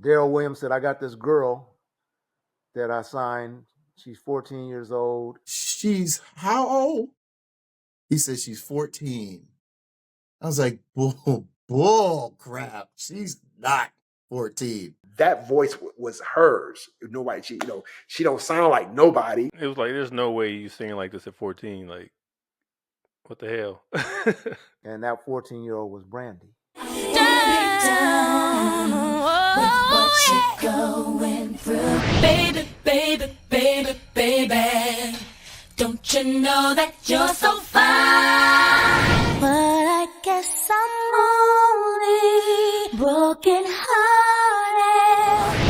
Daryl Williams said, I got this girl that I signed. She's 14 years old. She's how old? He said she's 14. I was like, bull crap. She's not 14. That voice was hers. Nobody, she don't sound like nobody. It was like, there's no way you singing like this at 14. Like, what the hell? And that 14-year-old was Brandy. Down with what you're going through. Baby, baby, baby, baby. Don't you know that you're so fine? But I guess I'm only broken hearted.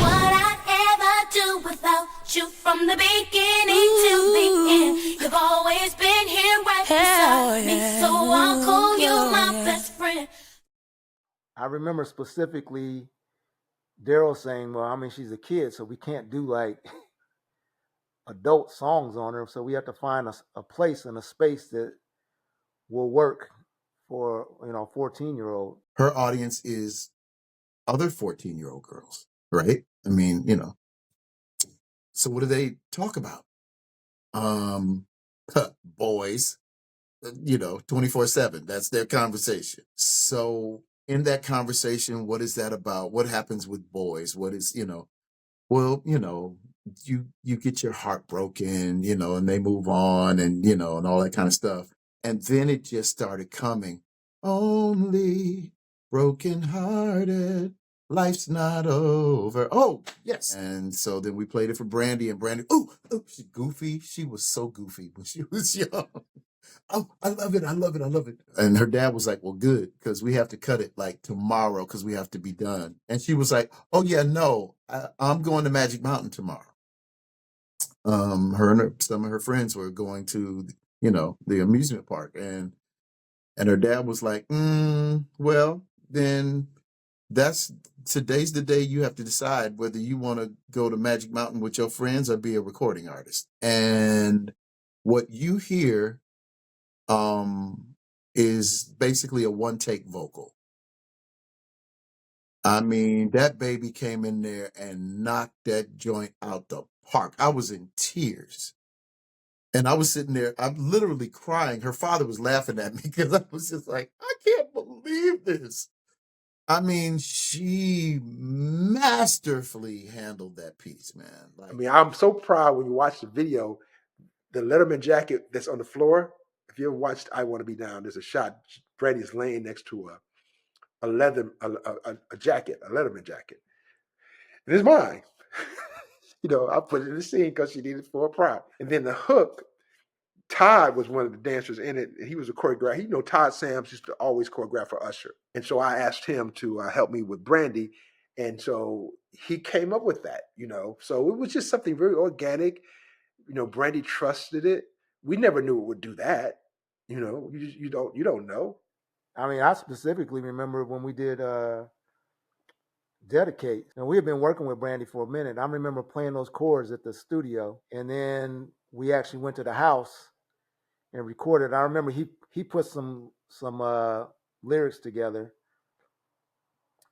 What I'd ever do without you from the beginning to the end. You've always been here right beside me, so I'll call you my best friend. I remember specifically Daryl saying, well, I mean, she's a kid, so we can't do like adult songs on her. So we have to find a place and a space that will work for, a 14-year-old. Her audience is other 14-year-old girls, right? I mean, so what do they talk about? Boys, 24/7. That's their conversation. So in that conversation, what is that about? What happens with boys? What is, well, you get your heart broken, and they move on and, and all that kind of stuff. And then it just started coming. Only broken hearted. Life's not over. Oh, yes. And so then we played it for Brandy, and Brandy, she's goofy. She was so goofy when she was young. Oh, I love it. I love it. I love it. And her dad was like, well, good, because we have to cut it like tomorrow because we have to be done. And she was like, oh, yeah, no, I'm going to Magic Mountain tomorrow. Her and some of her friends were going to, the amusement park. And her dad was like, well, then today's the day you have to decide whether you want to go to Magic Mountain with your friends or be a recording artist. And what you hear is basically a one-take vocal. I mean, that baby came in there and knocked that joint out the park. I was in tears. And I was sitting there, I'm literally crying. Her father was laughing at me because I was just like, I can't believe this. I mean, she masterfully handled that piece, man. I mean, I'm so proud when you watch the video, the Letterman jacket that's on the floor. If you ever watched I Want to Be Down, there's a shot. Brandy's laying next to a leather a jacket, a Letterman jacket. And it's mine. I put it in the scene because she needed it for a prop. And then the hook, Todd was one of the dancers in it, and he was a choreographer. Todd Sams used to always choreograph for Usher. And so I asked him to help me with Brandy. And so he came up with that, So it was just something very organic. Brandy trusted it. We never knew it would do that. You don't know. I mean, I specifically remember when we did Dedicate. And we had been working with Brandy for a minute. I remember playing those chords at the studio, and then we actually went to the house and recorded. I remember he put some lyrics together,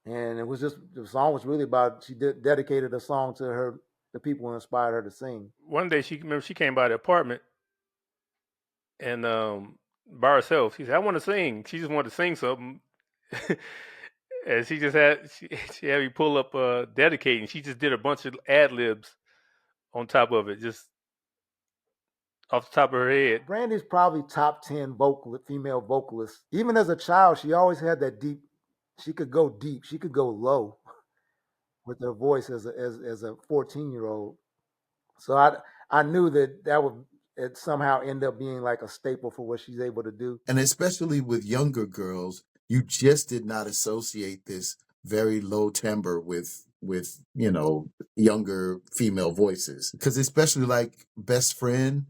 and it was just, the song was really about, she dedicated a song to the people who inspired her to sing. One day she came by the apartment and by herself. She said, I want to sing. She just wanted to sing something. And she just had me pull up Dedicate, and she just did a bunch of ad libs on top of it, just off the top of her head. Brandy's probably top 10 female vocalist. Even as a child, she always had that deep, she could go deep, she could go low with her voice as a 14-year-old. So I knew that would somehow end up being like a staple for what she's able to do. And especially with younger girls, you just did not associate this very low timbre with younger female voices. Because especially like Best Friend,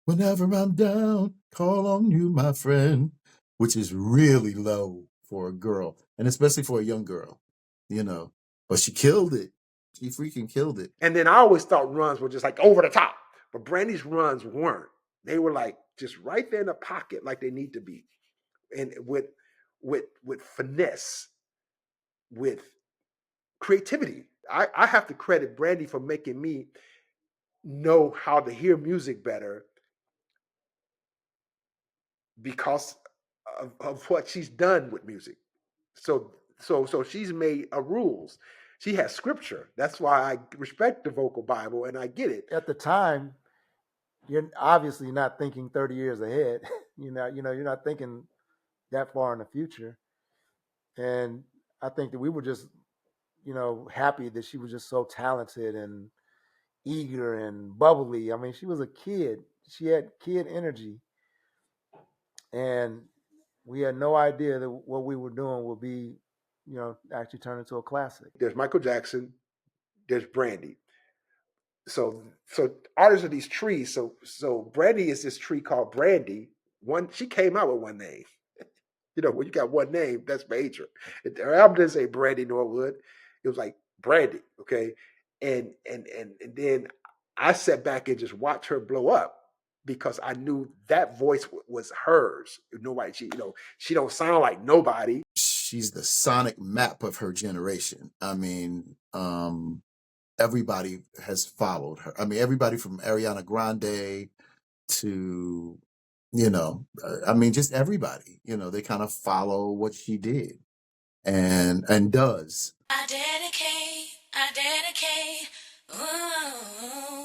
whenever I'm down, call on you, my friend, which is really low for a girl, and especially for a young girl, But she killed it. She freaking killed it. And then I always thought runs were just like over the top, but Brandy's runs weren't. They were like just right there in the pocket, like they need to be, and with finesse, with creativity. I have to credit Brandy for making me know how to hear music better because of what she's done with music. So she's made a rules. She has scripture. That's why I respect the vocal Bible and I get it. At the time, you're obviously not thinking 30 years ahead. You're not thinking that far in the future. And I think that we were just, happy that she was just so talented and eager and bubbly. I mean, she was a kid. She had kid energy. And we had no idea that what we were doing would be, actually turn into a classic. There's Michael Jackson, there's Brandy. So artists are these trees. So Brandy is this tree called Brandy. She came out with one name. When you got one name, that's major. Her album didn't say Brandy Norwood. It was like Brandy, okay? And then I sat back and just watched her blow up because I knew that voice was hers. Nobody, she don't sound like nobody. She's the sonic map of her generation. I mean, everybody has followed her. I mean, everybody from Ariana Grande to, just everybody, they kind of follow what she did and does. I dedicate, ooh.